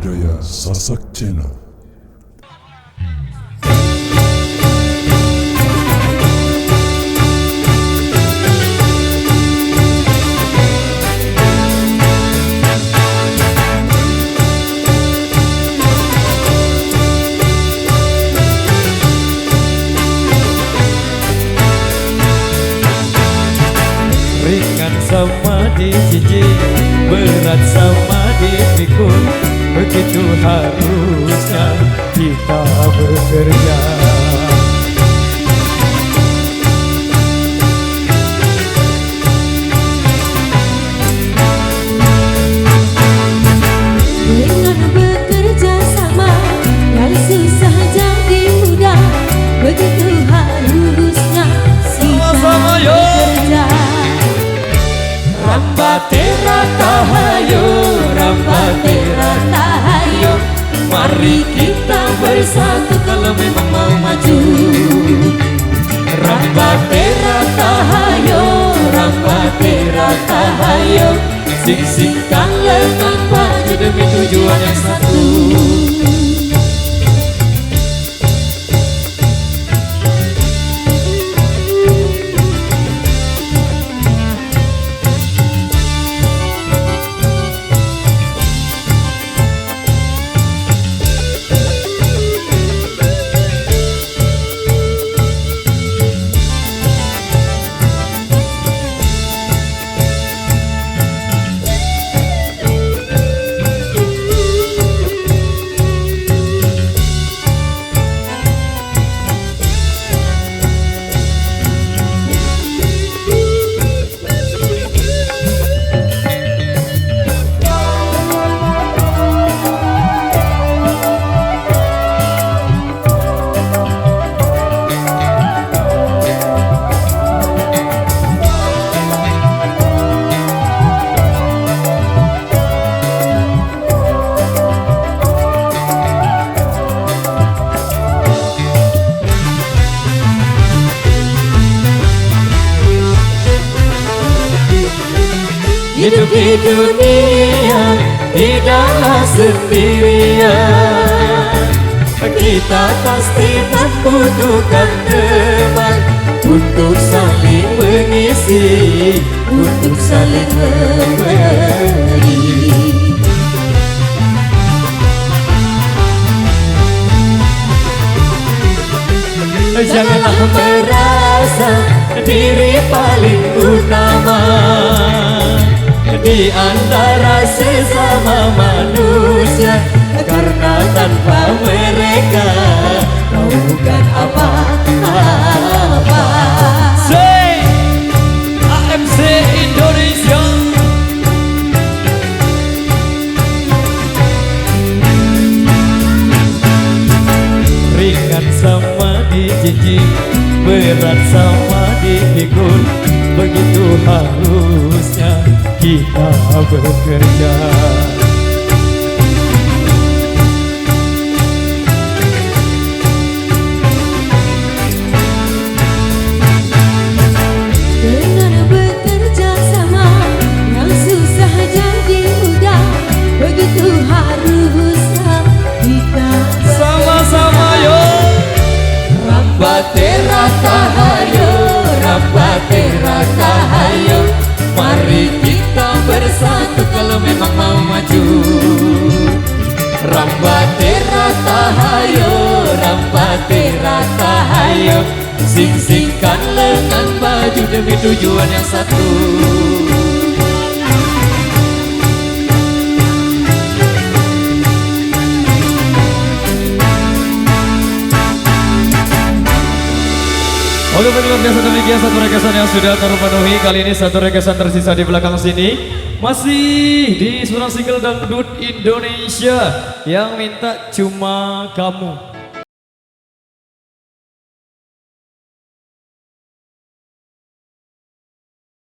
Budaya Sasak Channel. Ringan sama dijijik, berat sama dipikul, begitu harusnya kita bekerja. Dengan bekerja sama, yang susah jadi mudah, begitu harusnya kita bekerja. Rambatera tahayo, rambatera tahayo, mari kita bersatu kalau memang mau maju. Rambatera tahayo, rambatera tahayo, sing-singkan lengan maju demi tujuan yang satu. Hidup di dunia tidaklah sendirian, kita pasti membutuhkan teman untuk saling mengisi, untuk saling memberi. Janganlah merasa diri paling utama di antara sesama manusia, karena tanpa mereka kau bukan apa-apa. Say AMC Indonesia. Ringan sama dijijik, berat sama dipikul, begitu harusnya kita bekerja. Dengan bekerja sama, yang susah jadi mudah, begitu harusnya kita Sama-sama yo. Rambatera tahayo, rambatera tahayo, mari kita bersatu kalau memang mau maju. Rambatera tahayo, rambatera tahayo, sing-singkan lengan baju demi tujuan yang satu. Oke, luar biasa demikian satu rekesan yang sudah terpenuhi. Kali ini satu rekesan tersisa di belakang sini. Masih di suara single Dangdut Indonesia yang minta cuma kamu.